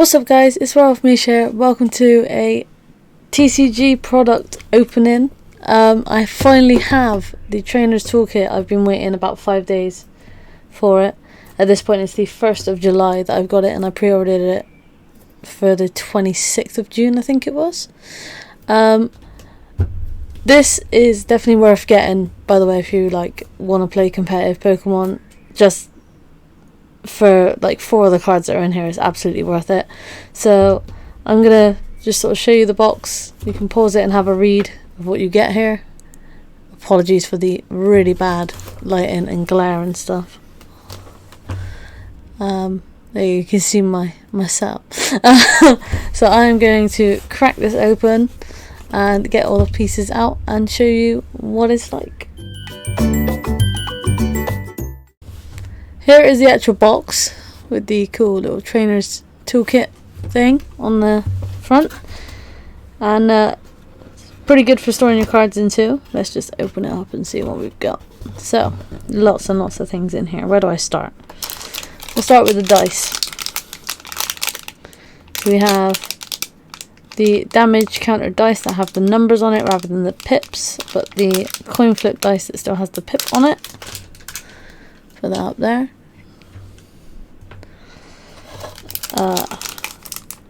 What's up guys, it's Ralph Misha. Welcome to a TCG product opening. I finally have the Trainer's Toolkit. I've been waiting about 5 days for it. At this point it's the 1st of July that I've got it, and I pre-ordered it for the 26th of June I think it was. This is definitely worth getting, by the way, if you want to play competitive Pokemon. Just for 4 of the cards that are in here is absolutely worth it. So I'm gonna just sort of show you the box. You can pause it and have a read of what you get here. Apologies for the really bad lighting and glare and stuff. There you can see my setup. So I'm going to crack this open and get all the pieces out and show you what it's like. Here is the actual box with the cool little Trainer's Toolkit thing on the front, and it's pretty good for storing your cards into. Let's just open it up and see what we've got. So lots and lots of things in here. Where do I start? We'll start with the dice. We have the damage counter dice that have the numbers on it rather than the pips, but the coin flip dice that still has the pip on it. Put that up there.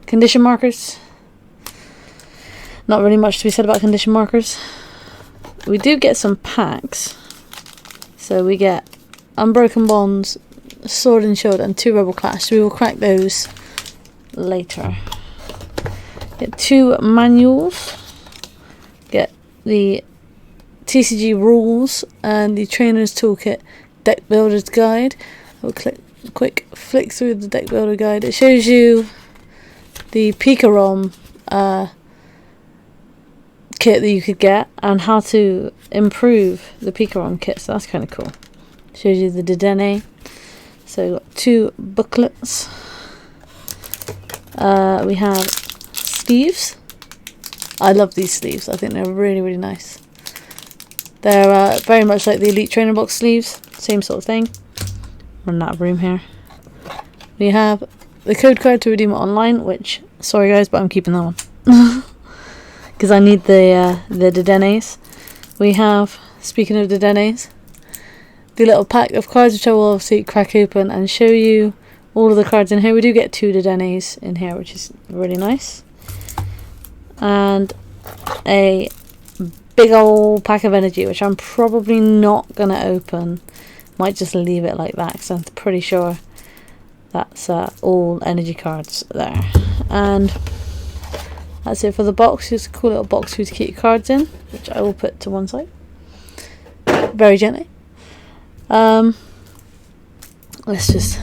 Condition markers. Not really much to be said about condition markers. We do get some packs. So we get Unbroken Bonds, Sword and Shield, and 2 Rebel Clash. So we will crack those later. Get 2 manuals. Get the TCG rules and the Trainer's Toolkit Deck Builder's Guide. We'll quick flick through the Deck Builder Guide. It shows you the Pokémon kit that you could get and how to improve the Pokémon kit. So that's kind of cool. Shows you the Dedenne. So got 2 booklets. We have sleeves. I love these sleeves. I think they're really nice. They're very much like the Elite Trainer Box sleeves. Same sort of thing. Running out of room here. We have the code card to redeem it online, which, sorry guys, but I'm keeping that one. Because I need the Dedennes. We have, speaking of Dedennes, the little pack of cards, which I will obviously crack open and show you all of the cards in here. We do get 2 Dedennes in here, which is really nice. And a big old pack of energy, which I'm probably not going to open. Might just leave it like that because I'm pretty sure that's all energy cards there. And that's it for the box. Just a cool little box for you to keep your cards in, which I will put to one side very gently. Let's just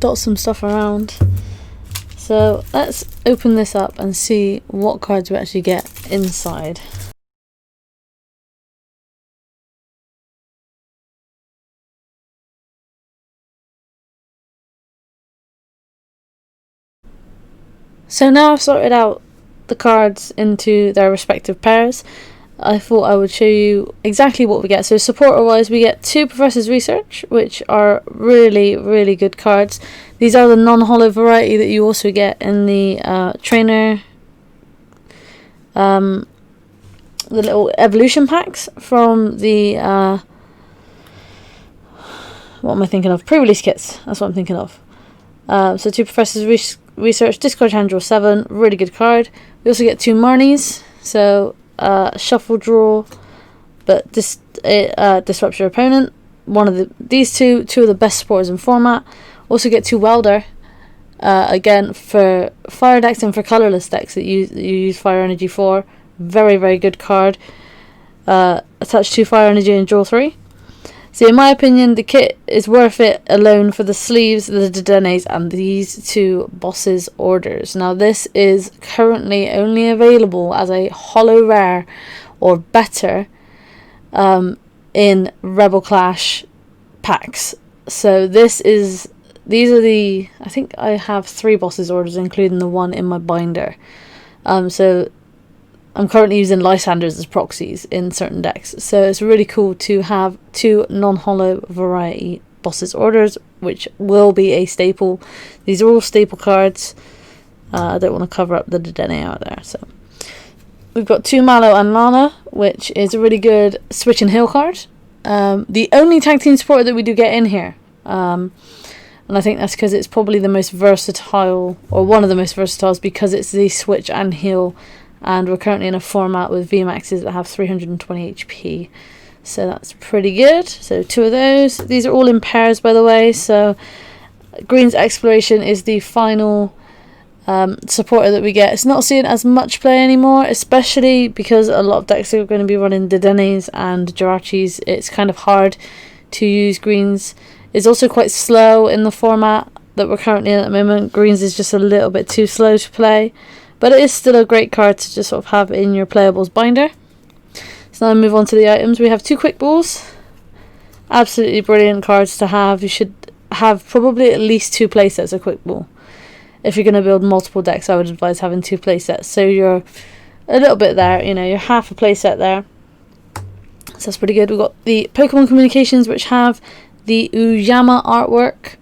dot some stuff around. So let's open this up and see what cards we actually get inside. So now I've sorted out the cards into their respective pairs, I thought I would show you exactly what we get. So supporter wise, we get 2 Professor's Research, which are really good cards. These are the non-holo variety that you also get in the trainer, the little evolution packs from the what am I thinking of? Pre-release kits, that's what I'm thinking of. So 2 Professor's Research, discard hand draw 7, really good card. We also get 2 Marnies, so shuffle draw, but disrupts your opponent. These two of the best supporters in format. Also get 2 Welder, again for fire decks and for colorless decks that you use fire energy for. Very good card. Attach 2 fire energy and draw 3. So in my opinion, the kit is worth it alone for the sleeves, the Dedennes, and these 2 bosses orders. Now this is currently only available as a holo rare or better in Rebel Clash packs. So these are the, I think I have 3 bosses orders, including the one in my binder. So I'm currently using Lysanders as proxies in certain decks, so it's really cool to have 2 non-holo variety bosses orders, which will be a staple. These are all staple cards. I don't want to cover up the Dedenne out there. So we've got 2 Mallow and Lana, which is a really good switch and heal card. The only tag team supporter that we do get in here. And I think that's because it's probably the most versatile, or one of the most versatiles, because it's the switch and heal. And we're currently in a format with VMAXs that have 320 HP. So that's pretty good. So 2 of those. These are all in pairs, by the way. So Green's Exploration is the final supporter that we get. It's not seeing as much play anymore, especially because a lot of decks are going to be running Dedennes and Jirachis. It's kind of hard to use Greens. It's also quite slow in the format that we're currently in at the moment. Greens is just a little bit too slow to play, but it is still a great card to just sort of have in your playables binder. So now move on to the items. We have 2 Quick Balls. Absolutely brilliant cards to have. You should have probably at least 2 playsets of Quick Ball. If you're going to build multiple decks, I would advise having 2 playsets. So you're a little bit there, you know, you're half a playset there. So that's pretty good. We've got the Pokemon Communications, which have the Uyama artwork.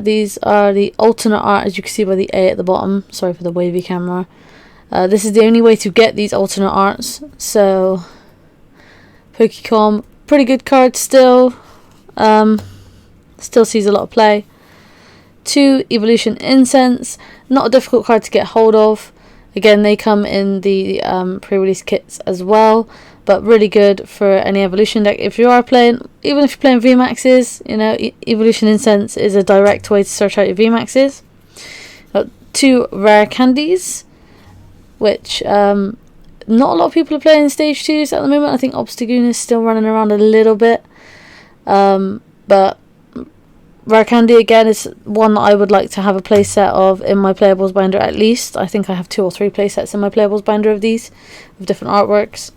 These are the alternate art, as you can see by the A at the bottom. Sorry for the wavy camera. This is the only way to get these alternate arts. So Pokecom, pretty good card still. Still sees a lot of play. 2 Evolution Incense, not a difficult card to get hold of. Again, they come in the pre-release kits as well, but really good for any evolution deck. If you are playing, even if you're playing VMAXs, you know, Evolution Incense is a direct way to search out your VMAXs. Got 2 Rare Candies, which not a lot of people are playing stage 2s at the moment. I think Obstagoon is still running around a little bit, but Rare Candy again is one that I would like to have a playset of in my playables binder at least. I think I have 2 or 3 playsets in my playables binder of these, of different artworks.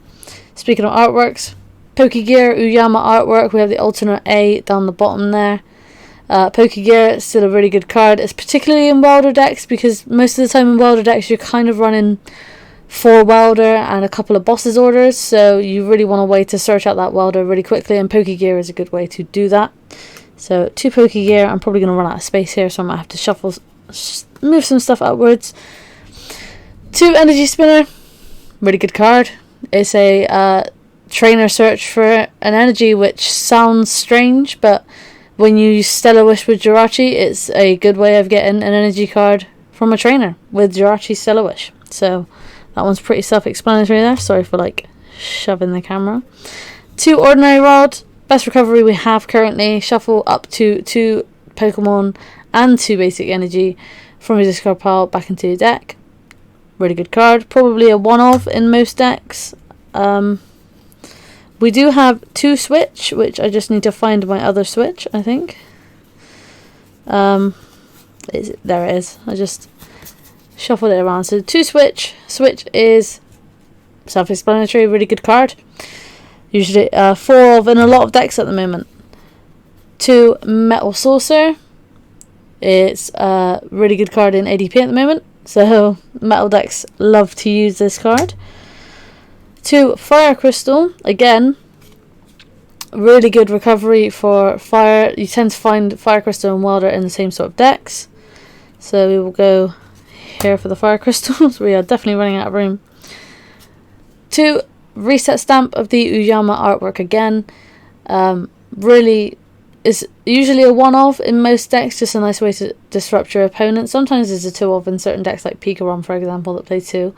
Speaking of artworks, Pokegear Uyama artwork, we have the alternate A down the bottom there. Pokegear is still a really good card. It's particularly in Wilder decks, because most of the time in Wilder decks you're kind of running 4 Wilder and a couple of Bosses orders, so you really want a way to search out that Wilder really quickly, and Pokegear is a good way to do that. So 2 Pokegear. I'm probably going to run out of space here, so I might have to shuffle, move some stuff upwards. 2 Energy Spinner, really good card. It's a trainer search for an energy, which sounds strange, but when you use Stellar Wish with Jirachi, it's a good way of getting an energy card from a trainer with Jirachi Stellar Wish. So that one's pretty self-explanatory there. Sorry for like shoving the camera. 2 Ordinary Rod. Best recovery we have currently. Shuffle up to 2 Pokemon and 2 basic energy from your discard pile back into your deck. Really good card. Probably a one-off in most decks. We do have 2 Switch, which I just need to find my other Switch, I think. There it is. I just shuffled it around. So 2 Switch. Switch is self-explanatory. Really good card. Usually 4 of in a lot of decks at the moment. 2 Metal Saucer. It's a really good card in ADP at the moment, so metal decks love to use this card. 2 Fire Crystal. Again, really good recovery for fire. You tend to find Fire Crystal and Wilder in the same sort of decks, so we will go here for the Fire Crystals. We are definitely running out of room. 2 Reset Stamp of the Uyama artwork again. Really is usually a one-off in most decks, just a nice way to disrupt your opponent. Sometimes there's a 2-of in certain decks like Pikarom, for example, that play 2.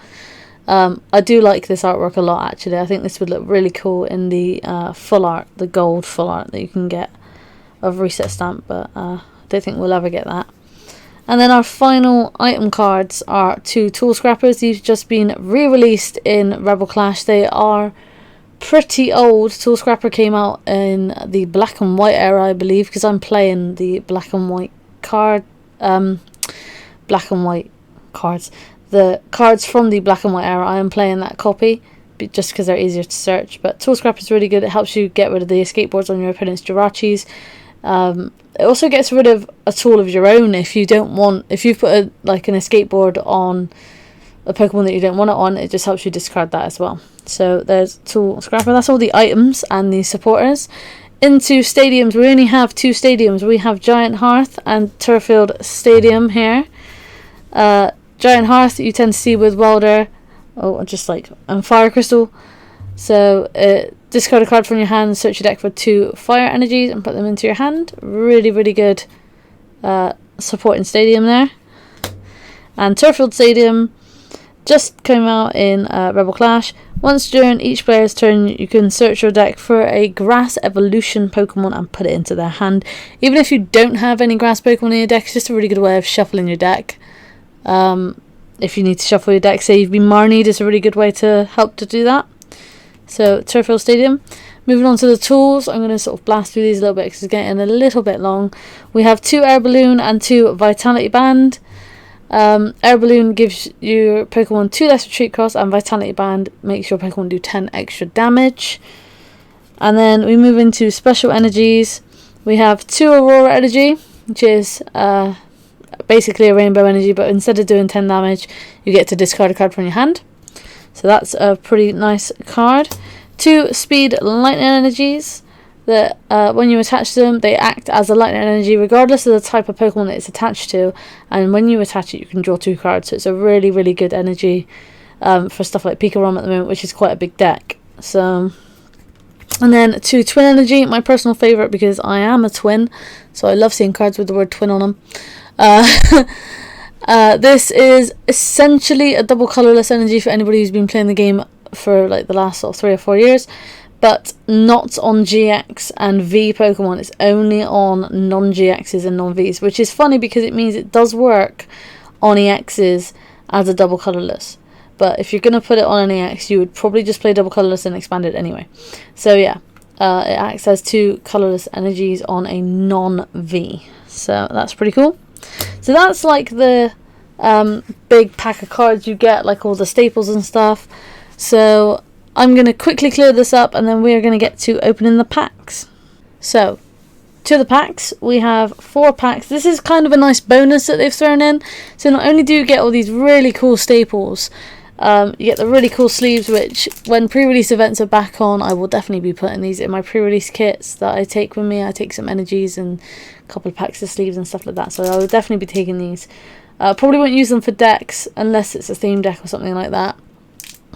I do like this artwork a lot, actually. I think this would look really cool in the full art, the gold full art that you can get of Reset Stamp, but I don't think we'll ever get that. And then our final item cards are 2 Tool Scrappers. These have just been re-released in Rebel Clash. They are pretty old. Tool Scrapper came out in the black and white era, I believe, because I'm playing the black and white card. Black and white cards. The cards from the black and white era, I am playing that copy, just because they're easier to search. But Tool Scrapper is really good. It helps you get rid of the escape boards on your opponent's Jirachis. It also gets rid of a tool of your own if you don't want. If you've put an escape board on a Pokemon that you don't want it on, it just helps you discard that as well. So there's Tool Scrapper. That's all the items and the supporters. Into stadiums, we only have 2 stadiums. We have Giant Hearth and Turffield Stadium here. Giant Hearth you tend to see with Welder, just like Fire Crystal. So discard a card from your hand, search your deck for 2 fire energies and put them into your hand. Really, really good supporting Stadium there. And Turffield Stadium just came out in Rebel Clash. Once during each player's turn, you can search your deck for a Grass Evolution Pokemon and put it into their hand. Even if you don't have any Grass Pokemon in your deck, it's just a really good way of shuffling your deck. If you need to shuffle your deck, say you've been Marnied, it's a really good way to help to do that. So, Turffield Stadium. Moving on to the tools, I'm going to sort of blast through these a little bit because it's getting a little bit long. We have 2 Air Balloon and 2 Vitality Band. Air Balloon gives your Pokemon 2 less retreat cost, and Vitality Band makes your Pokemon do 10 extra damage. And then we move into special energies. We have 2 Aurora Energy, which is basically a rainbow energy, but instead of doing 10 damage, you get to discard a card from your hand. So that's a pretty nice card. 2 Speed Lightning Energies that when you attach them, they act as a lightning energy regardless of the type of Pokemon that it's attached to, and when you attach it you can draw 2 cards, so it's a really, really good energy for stuff like Pikarom at the moment, which is quite a big deck. So, and then 2 Twin Energy, my personal favourite because I am a twin, so I love seeing cards with the word twin on them. This is essentially a double colourless energy for anybody who's been playing the game for like the last sort of 3 or 4 years, but not on GX and V Pokemon. It's only on non-GXs and non-Vs, which is funny because it means it does work on EXs as a double colourless. But if you're going to put it on an EX, you would probably just play double colourless and expand it anyway. So yeah, it acts as 2 colourless energies on a non-V. So that's pretty cool. So that's like the big pack of cards you get, like all the staples and stuff. So I'm going to quickly clear this up and then we are going to get to opening the packs. So, to the packs, we have 4 packs. This is kind of a nice bonus that they've thrown in. So not only do you get all these really cool staples, you get the really cool sleeves, which when pre-release events are back on, I will definitely be putting these in my pre-release kits that I take with me. I take some energies and a couple of packs of sleeves and stuff like that. So I will definitely be taking these. Probably won't use them for decks unless it's a theme deck or something like that,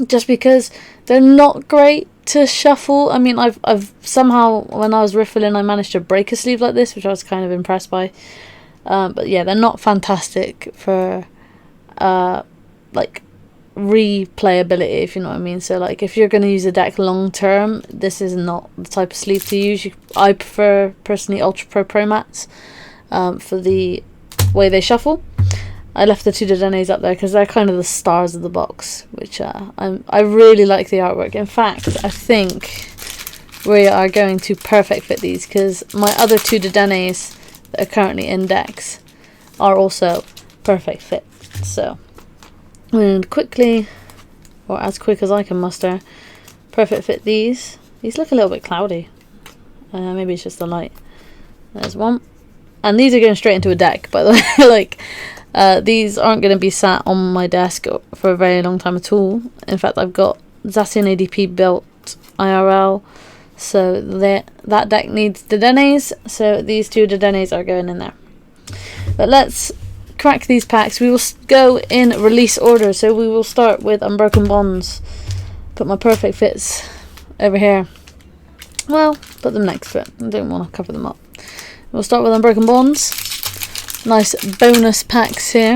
just because they're not great to shuffle. I mean, I've somehow, when I was riffling, I managed to break a sleeve like this, which I was kind of impressed by. But yeah, they're not fantastic for like replayability, if you know what I mean. So like if you're going to use a deck long term, this is not the type of sleeve to use. I prefer personally Ultra Pro mats for the way they shuffle. I left the 2 Dedenes up there because they're kind of the stars of the box, which I really like the artwork. In fact, I think we are going to perfect fit these because my other 2 Dedenes that are currently in decks are also perfect fit. So, and quickly, or as quick as I can muster, perfect fit these. These look a little bit cloudy. Maybe it's just the light. There's one. And these are going straight into a deck, by the way. Like, these aren't going to be sat on my desk for a very long time at all. In fact, I've got Zacian ADP built IRL, so that deck needs Dedenes, so these 2 Dedenes are going in there. But let's crack these packs. We will go in release order, so we will start with Unbroken Bonds. Put my perfect fits over here. Well, put them next to it. I don't want to cover them up. We'll start with Unbroken Bonds. Nice bonus packs here.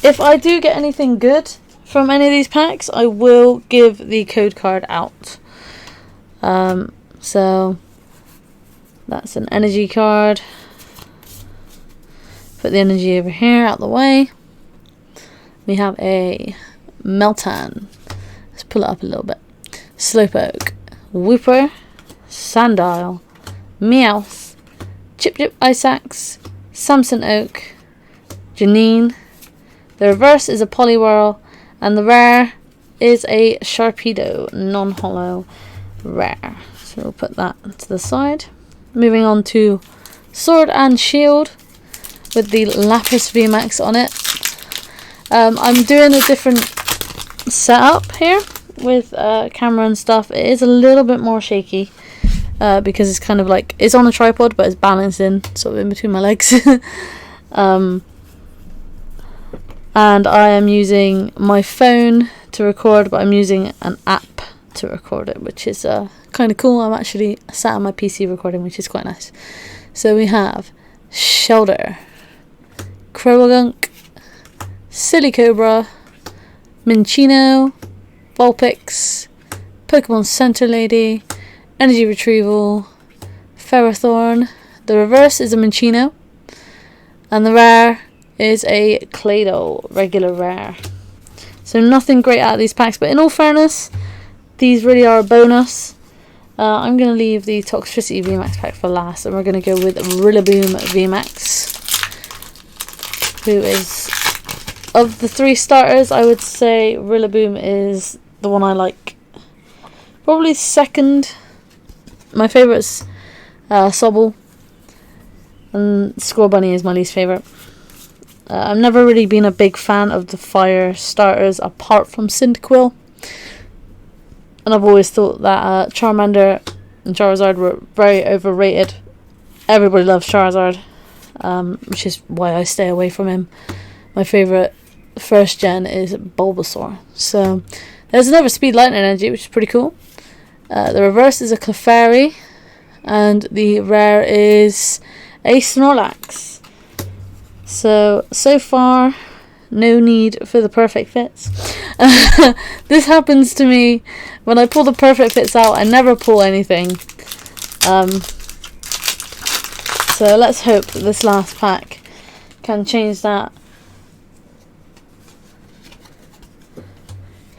If I do get anything good from any of these packs, I will give the code card out. So that's an energy card. Put the energy over here out the way. We have a Meltan. Let's pull it up a little bit. Slowpoke, Wooper, Sandile, Meowth, Chip Chip Ice-Axe, Samson Oak, Janine. The reverse is a Poliwhirl, and the rare is a Sharpedo, non-holo rare. So we'll put that to the side. Moving on to Sword and Shield with the Lapras VMAX on it. I'm doing a different setup here with camera and stuff. It is a little bit more shaky. Because it's kind of like, it's on a tripod but it's balancing sort of in between my legs. and I am using my phone to record, but I'm using an app to record it, which is kind of cool. I'm actually sat on my PC recording, which is quite nice. So we have Shelter, Crowagunk, Silicobra, Minccino, Vulpix, Pokemon Center Lady, Energy Retrieval, Ferrothorn. The reverse is a Minccino, and the rare is a Claydol, regular rare. So nothing great out of these packs, but in all fairness, these really are a bonus. I'm going to leave the Toxtricity VMAX pack for last, and we're going to go with Rillaboom VMAX, who is, of the 3 starters, I would say Rillaboom is the one I like. Probably second. My favourite's Sobble, and Scorbunny is my least favourite. I've never really been a big fan of the fire starters apart from Cyndaquil. And I've always thought that Charmander and Charizard were very overrated. Everybody loves Charizard, which is why I stay away from him. My favourite first gen is Bulbasaur. So there's another Speed Lightning Energy, which is pretty cool. The reverse is a Clefairy, and the rare is a Snorlax. So far, no need for the perfect fits. This happens to me when I pull the perfect fits out. I never pull anything. So let's hope that this last pack can change that.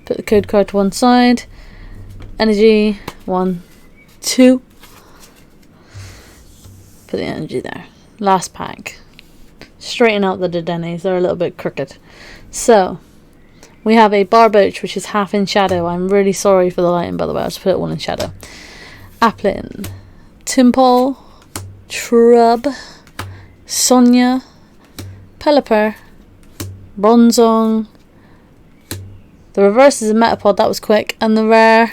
Put the code card to one side. Energy, 1, 2. Put the energy there. Last pack. Straighten out the Dedennes, they're a little bit crooked. So, we have a Barboach, which is half in shadow. I'm really sorry for the lighting, by the way, I'll just put it all in shadow. Applin, Timpole, Trub, Sonia, Pelipper, Bronzong. The reverse is a Metapod, that was quick, and the rare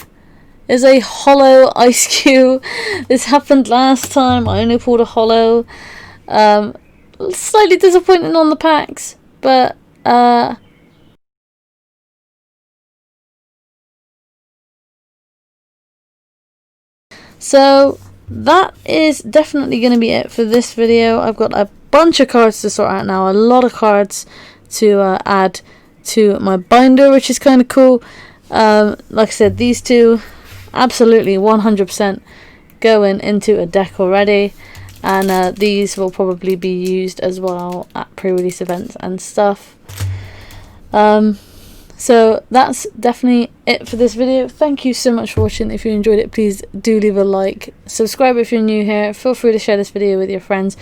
is a holo Ice Cube. This happened last time, I only pulled a holo. Slightly disappointing on the packs, but so that is definitely going to be it for this video. I've got a bunch of cards to sort out now, a lot of cards to add to my binder, which is kind of cool. Like I said, these two absolutely 100% going into a deck already. And these will probably be used as well at pre-release events and stuff. So that's definitely it for this video. Thank you so much for watching. If you enjoyed it, please do leave a like. Subscribe if you're new here. Feel free to share this video with your friends.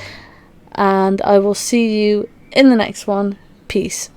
And I will see you in the next one. Peace.